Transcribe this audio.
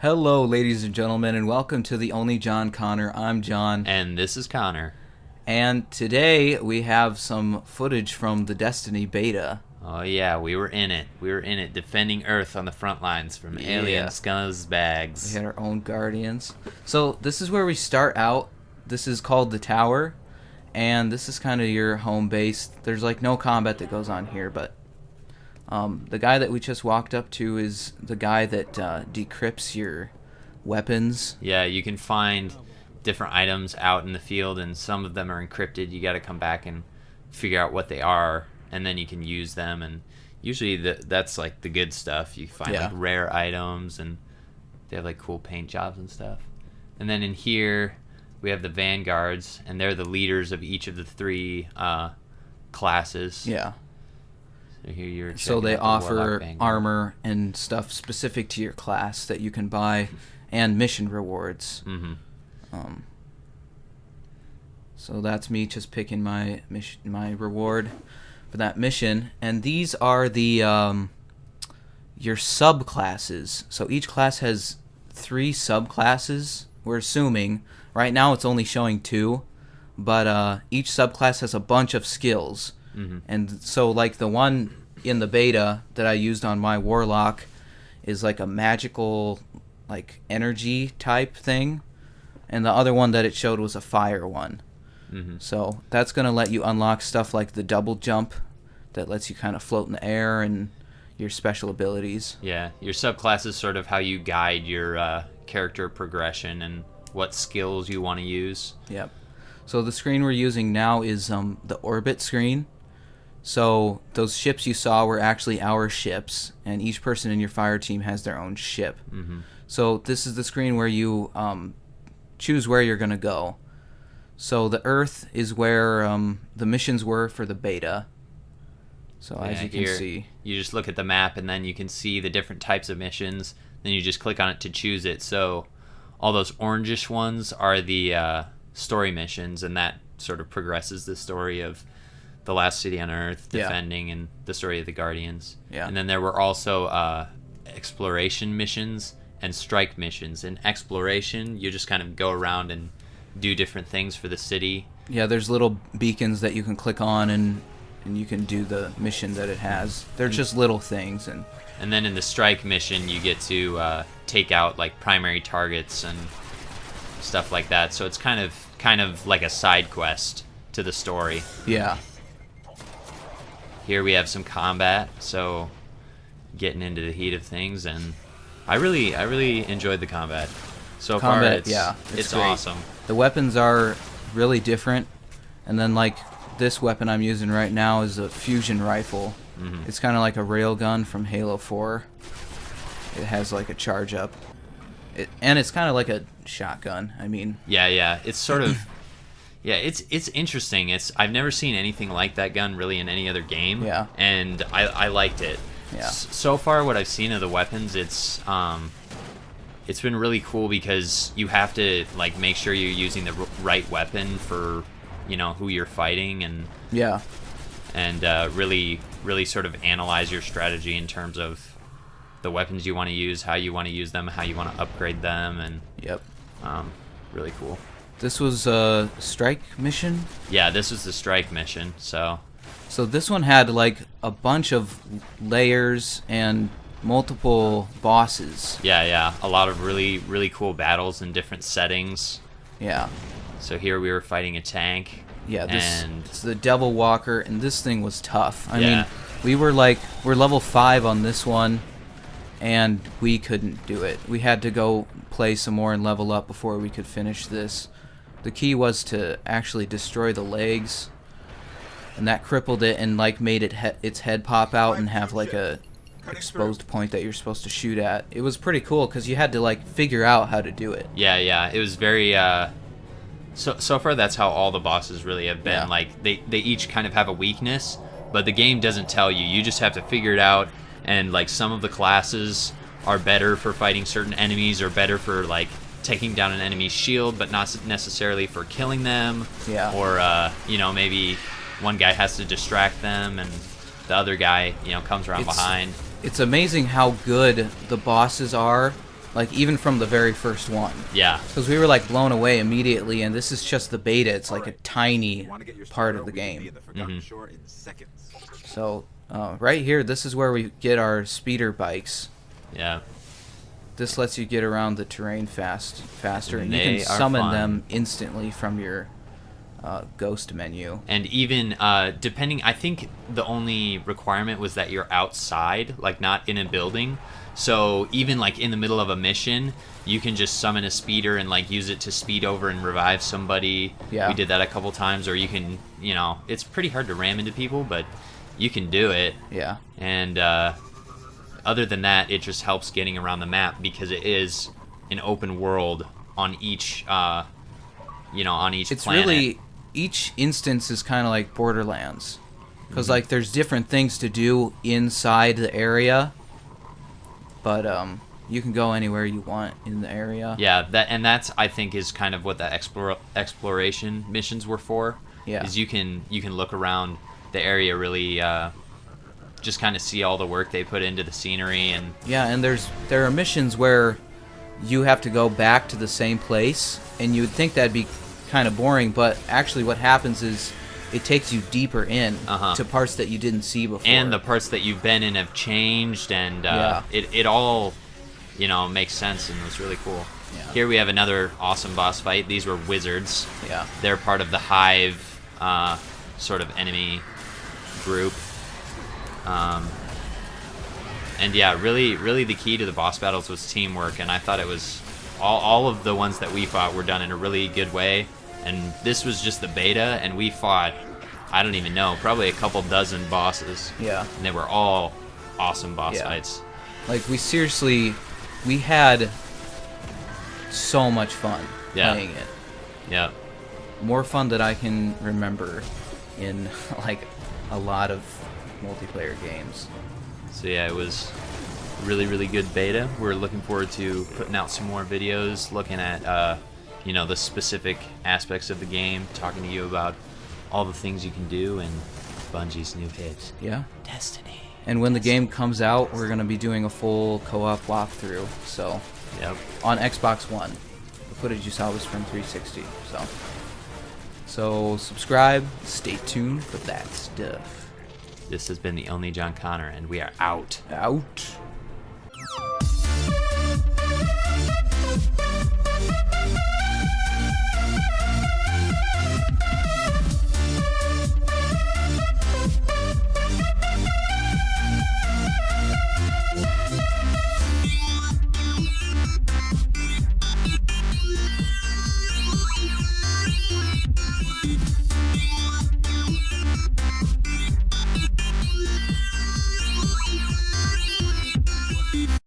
Hello, ladies and gentlemen, and welcome to the Only John Connor. I'm John. And this is Connor. And today we have some footage from the Destiny beta. Oh, yeah, we were in it. We were in it defending Earth on the front lines from alien scuzbags. We had our own guardians. So this is where we start out. This is called the Tower, and this is kind of your home base. There's like no combat that goes on here, but the guy that we just walked up to is the guy that decrypts your weapons. Yeah, you can find different items out in the field, and some of them are encrypted. You got to come back and figure out what they are, and then you can use them. And usually that's like the good stuff. You find like rare items, and they have like cool paint jobs and stuff. And then in here we have the vanguards, and they're the leaders of each of the three classes. Yeah. So they offer armor and stuff specific to your class that you can buy, and mission rewards. Mm-hmm. So that's me just picking my reward for that mission, and these are the your subclasses. So each class has 3 subclasses. We're assuming right now it's only showing 2, but each subclass has a bunch of skills. Mm-hmm. And so, like, the one in the beta that I used on my warlock is like a magical, like, energy type thing, and the other one that it showed was a fire one. Mm-hmm. So that's going to let you unlock stuff like the double jump that lets you kind of float in the air, and your special abilities. Yeah, your subclass is sort of how you guide your character progression and what skills you want to use. Yep. So the screen we're using now is the orbit screen. So those ships you saw were actually our ships, and each person in your fire team has their own ship. Mm-hmm. So this is the screen where you choose where you're going to go. So the Earth is where the missions were for the beta. So as you can see, you just look at the map, and then you can see the different types of missions. Then you just click on it to choose it. So all those orangish ones are the story missions, and that sort of progresses the story of the last city on Earth, defending, and the story of the Guardians. Yeah. And then there were also exploration missions and strike missions. In exploration, you just kind of go around and do different things for the city. Yeah, there's little beacons that you can click on, and you can do the mission that it has. They're just little things. And then in the strike mission, you get to take out like primary targets and stuff like that. So it's kind of like a side quest to the story. Yeah. Here we have some combat, so getting into the heat of things, and I really enjoyed the combat. So far, it's great. Awesome. The weapons are really different, and then like this weapon I'm using right now is a fusion rifle. Mm-hmm. It's kind of like a railgun from Halo 4. It has like a charge up, and it's kind of like a shotgun. I mean, yeah, it's sort of. Yeah, it's interesting. I've never seen anything like that gun really in any other game. Yeah. And I liked it. Yeah. So far, what I've seen of the weapons, it's been really cool because you have to like make sure you're using the right weapon for who you're fighting, and really sort of analyze your strategy in terms of the weapons you want to use, how you want to use them, how you want to upgrade them, and really cool. This was a strike mission? Yeah, this was the strike mission, so this one had like a bunch of layers and multiple bosses. Yeah, a lot of really cool battles in different settings. Yeah. So here we were fighting a tank. Yeah, it's the Devil Walker, and this thing was tough. I mean, we're level 5 on this one, and we couldn't do it. We had to go play some more and level up before we could finish this. The key was to actually destroy the legs, and that crippled it and like made its head pop out and have like a exposed point that you're supposed to shoot at. It was pretty cool because you had to like figure out how to do it. Yeah, it was very so far that's how all the bosses really have been. Yeah. Like they each kind of have a weakness, but the game doesn't tell you. You just have to figure it out, and like some of the classes are better for fighting certain enemies, or better for like taking down an enemy's shield, but not necessarily for killing them. Yeah. Or maybe one guy has to distract them, and the other guy, comes around behind. It's amazing how good the bosses are, like even from the very first one. Yeah. Because we were like blown away immediately, and this is just the beta. It's like a tiny part of the game. So right here, this is where we get our speeder bikes. Yeah. This lets you get around the terrain faster, and you They can are summon fun. them instantly from your ghost menu. And even depending, I think the only requirement was that you're outside, like not in a building. So even like in the middle of a mission, you can just summon a speeder and like use it to speed over and revive somebody. Yeah. We did that a couple times. Or you can, it's pretty hard to ram into people, but you can do it. Yeah. And other than that, it just helps getting around the map because it is an open world on each, on each It's planet. really, each instance is kind of like Borderlands, because like there's different things to do inside the area, but you can go anywhere you want in the area. Yeah, that's I think is kind of what the exploration missions were for. Yeah. Is you can look around the area really, just kind of see all the work they put into the scenery. And Yeah, and there are missions where you have to go back to the same place, and you would think that'd be kind of boring, but actually what happens is it takes you deeper in to parts that you didn't see before. and the parts that you've been in have changed, and Yeah. it all makes sense and was really cool. Yeah. Here we have another awesome boss fight. These were wizards. Yeah. They're part of the hive sort of enemy group. And yeah, really the key to the boss battles was teamwork, and I thought it was all of the ones that we fought were done in a really good way. And this was just the beta, and we fought, I don't even know, probably a couple dozen bosses. Yeah. And they were all awesome boss Yeah. fights. Like we had so much fun playing it. Yeah. More fun that I can remember in like a lot of multiplayer games. So yeah, it was really good beta. We're looking forward to putting out some more videos, looking at the specific aspects of the game, talking to you about all the things you can do, and Bungie's new hit, Yeah. Destiny. And when the game comes out, we're going to be doing a full co-op walkthrough. So Yep. on Xbox One. The footage you saw was from 360. So subscribe, stay tuned for that stuff. This has been the Only John Connor, and we are out. Out.